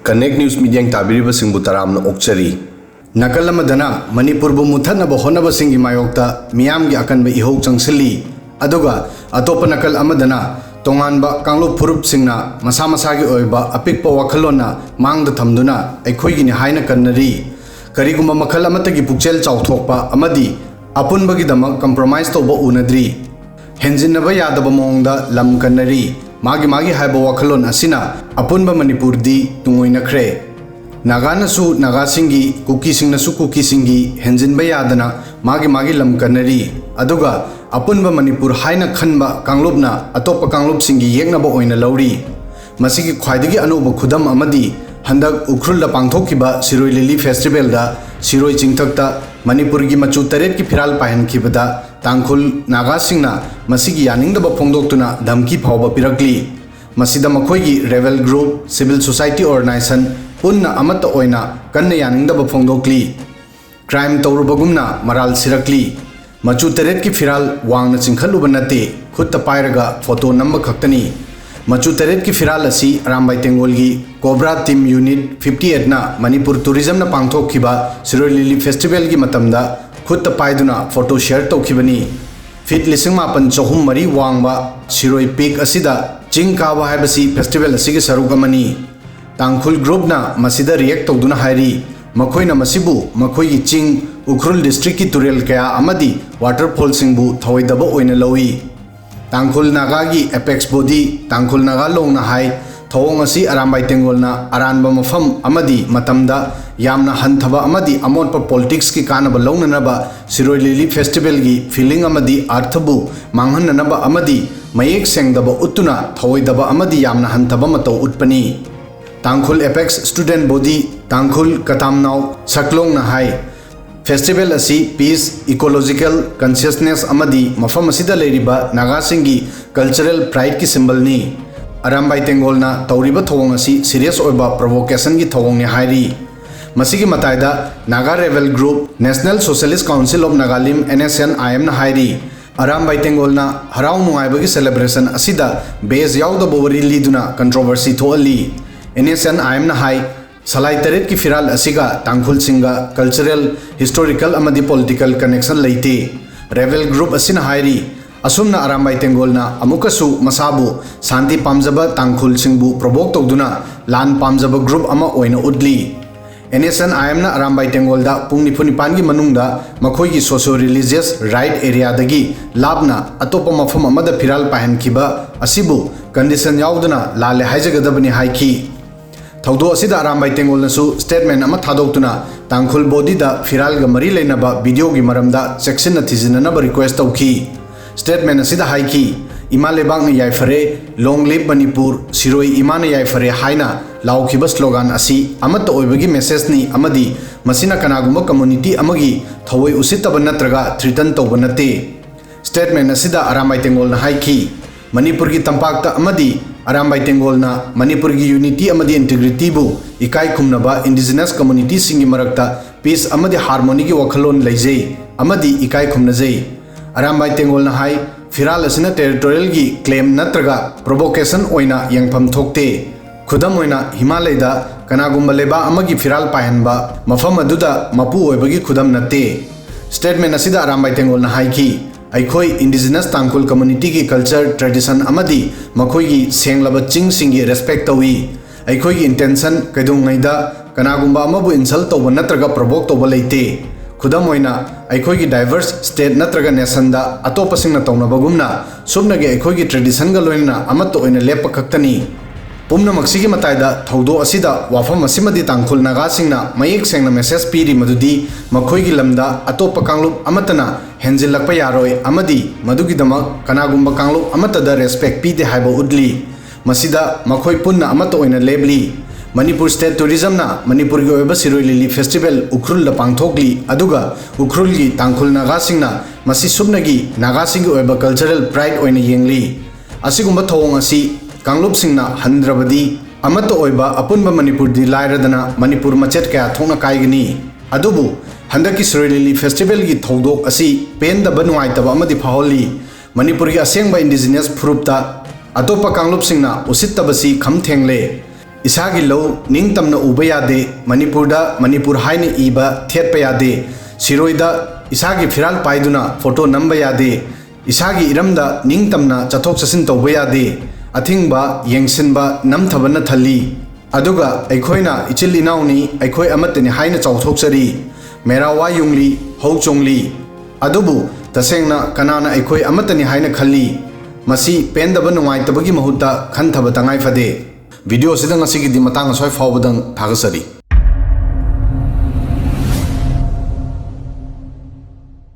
connect news media ताबीरिबसिंगबु तरामना ओक्चरी नकल अमदना मणिपुरबु मुथनब होनबसिंगी मायोक्ता मियामगी अकनब इहो चंगसिली अदुगा अतोप नकल अमदना तोंगानबा कांगलुप फुरुपसिंगना मसा मसागी ओइबा अपिकप वखलोना मांगद थमदुना अखोइगिनि हाइना कन्नरी करिगुम्बा मखल अमतगी पुक्चेल चाउथोकपा अमदी अपुनबगिदमक कंप्रोमाइज तोबा उनद्री हेंजिनबा यादब मोंगदा लम कन्नरी मागी मागी हाइबा वखलोन असिना अपुनबा मणिपुरदी तुंगोइनख्रे नागानसु नागासिंगी कुकीसिंगनसु कुकीसिंगी हेंजिनबा यादना मागी मागी लम कन्नरी अदुगा अपुनबा मणिपुर हाइना खनबा कांगलुपना अतोप कांगलुपसिंगी येंगनबा ओइना लौरी मसिगी ख्वाइदगी अनोबा खुदम अमदी हंदक उख्रुलदा पांगथोकिबा सिरोई लिली फेस्टिवलदा सिरोई चिंगथकता मणिपुरगी मचु तरेट की फिराल पाहनखिबदा तांखुल नागासिंगना मसिगी यानिंगदबा फोंदोक्तुना धमकी फावबा पिरकली मसिदा मखोइगी rebel group civil society organisation पुन्ना अमत ओइना कन्न यानिंगदबा फोंदोक्ली क्राइम तौरुबगुमना मराल सिरकली मचु तरेट की फिराल वांगना चिंखलुबा नते खुद पायरगा फोटो नंबर खक्तनी मचु तरेट की फिराल असी अरामबाई तेंगोलगी कोब्रा टीम यूनिट 58 ना मणिपुर टूरिज्म ना पांगथोखिबा सिरोई लिली फेस्टिवल की मतमदा खुद पायदुना फोटो शेयर तौखिबनी फीट 5,400 वांगबा सिरोई पीक असिदा चिंग काबा हाइबसी फेस्टिवल असिगी सरुक अमनी तांखुल ग्रुप ना मसिदा रिएक्ट तौदुना हाइरी मखोइना मसिबु मखोइगी चिंग उख्रुल डिस्ट्रिक्ट की तुरेल कया अमदी वाटरफॉल सिंगबु थवैदबा ओइना लौई तांखुल नागागी एपेक्स बॉडी तांखुल नागा लोंगना हाई थोंग असी अरामबाई तेंगोलना अरानबा मफम अमदी मतमदा यामना हंथबा अमदी अमोनपा पॉलिटिक्स की कानबा लौननबा सिरोई लिली फेस्टिवल की फीलिंग अमदी अर्थबु मांगहननबा अमदी मयेक सेंगदबा उतुना थवैदबा अमदी यामना हंथबा मतौ उत्पनी Tangkhul apex student body Tangkhul कतामनाव सकलोंगना हाई फेस्टिवल असी पीस इकोलॉजिकल कॉन्शियसनेस अमदी मफम असिदा लेरिबा नागासिंगी कल्चरल प्राइड की सिंबल नी अरामबाई तेंगोलना तौरिबा थोंग असी सीरियस ओइबा प्रोवोकेशन की थोंगने हाइरी मसिगी मताइदा Naga rebel group National Socialist Council of Nagalim NSNIM ना हाइरी अरामबाई तेंगोलना हराउ नुंगाइबगी सेलिब्रेशन असिदा बेस याउदबा वरी लीदुना कंट्रोवर्सी थोअली NSNIM ना हाई सलाई तरेट की फिराल असिगा तांखुल सिंगा कल्चरल हिस्टोरिकल अमदी पॉलिटिकल कनेक्शन लेते रेबेल ग्रुप असिना हाइरी असुमना अरामबाई तेंगोलना अमुकसु मसाबु शांति पामजबा तांखुल सिंगबु प्रोवोक तौदुना लान पामजबा ग्रुप अमा ओइना उडली NSNIM ना अरामबाई तेंगोलदा पुंग 9 की मनुंगदा मखोइगी सोशो रिलीजियस राइट एरिया दगी लाबना अतोप मफम अमदा फिराल पाहनखिबा असिबु कंडीशन याउदना लाले हाइजगदबनी हाइखी थौदो असिदा अरामबाई तेंगोलनसु स्टेटमेंट अमा थादोक्तुना तांखुल बॉडीदा फिरालगा मरी लेनबा वीडियो की मरमदा सेक्शन थिजिननबा रिक्वेस्ट तौखी स्टेटमेंट असिदा हाइखी इमा लेबांगना याइफरे लॉन्ग लिव मणिपुर सिरोई इमाना याइफरे हाइना लाउखिबा स्लोगान असी अमत ओइबगी मेसेज नी अमदी मसिना कनागुम्बा कम्युनिटी अमगी थवई उसितबा नत्रगा थ्रिटन तौबा नते स्टेटमेंट असिदा अरामबाई तेंगोलना हाइखी मणिपुर की तंपाक्ता अमदी अरामबाई तेंगोलना मणिपुर की यूनिटी अमदी इंटीग्रिटी बु इकाई खुमनबा इंडिजिनस कम्युनिटी सिंगी मरक्ता पीस अमदी हार्मोनी की वखलोन लेजै अमदी इकाई खुमनजै अरामबाई तेंगोलना हाई फिराल असिना टेरिटोरियल की क्लेम नत्रगा प्रोवोकेशन ओइना यंगफम थोक्ते खुदम ओइना हिमालयदा कनागुम्बा लेबा अमगी फिराल पाहनबा मफम अदुदा मपु ओइबगी खुदम नते स्टेटमेंट असिदा अरामबाई तेंगोलना हाइखी अखोई इंडिजिनस तांखुल कम्युनिटी की कल्चर ट्रेडिशन अमदी मखोइगी सेंगलबा चिंग सिंगी रेस्पेक्ट तौई अखोइगी इंटेंशन कैदुंगैदा कनागुम्बा अमबु इंसल्ट तौबा नत्रगा प्रोवोक तौबा लेते खुदम ओइना अखोइगी डाइवर्स स्टेट नत्रगा नेशनदा अतोपसिंगना तौनबगुमना सुमनगे अखोइगी ट्रेडिशनगा लोइना अमत ओइना लेप खक्तनी पुमनमक्सिगी मताइदा थौदो असिदा वाफम असिमदी तांखुल नागासिंगना मयेक सेंगना मेसेज पीरी मदुदी मखोइगी लमदा अतोप कांगलुप अमतना हेंजिलक्पा यारोय अमदी मदुगिदमक कनागुम्बा कांगलुप अमतदा रेस्पेक्ट पीदे हाइबा उडली मसिदा मखोइ पुन्ना अमत ओइना लेबली मणिपुर स्टेट टूरिज्म ना मणिपुर की ओइबा सिरोई लिली फेस्टिवल उख्रुल दा पांगथोकली अदुगा उख्रुल की तांखुल नागासिंगना मसि सुबनगी नागासिंग की ओइबा कल्चरल प्राइड ओइना येंगली असिगुम्बा थोंग असी कांगलुप सिंगना हंद्रबदी अमत ओइबा अपुनबा मणिपुर दी लायरदना मणिपुर मचेट कया थोंगना काइगनी अदुबु हंदकी सिरोई लिली फेस्टिवल की थौदोक असी पेनदबा नुआइतबा अमदी फाहोली मणिपुर की असेंगबा इंडिजिनस फुरुपता अतोपा कांगलुप सिंगना उसितबसी खम थेंगले इसागी लो निंगतमना उबा यादे मणिपुरदा मणिपुर हाइने इबा थेटपा यादे सिरोइदा इसागी फिराल पाइदुना फोटो नंबा यादे इसागी इरमदा निंगतमना चथोक चसिन तौबा यादे अथिंगबा येंगसिनबा नमथबना थल्ली अदुगा अखोइना इचिल इनाउनी अखोइ अमतनि हाइना चौथोकचरी मेरा वा युंगली हौ चोंगली अदुबु तसेंगना कनाना अखोइ अमतनि हाइना खल्ली मसी पेंदबा नुंगाइतबगी महुत्ता खंथबा तंगाइ फदे वीडियो सिदा ngasi gi di matang soi fawbadang thagasari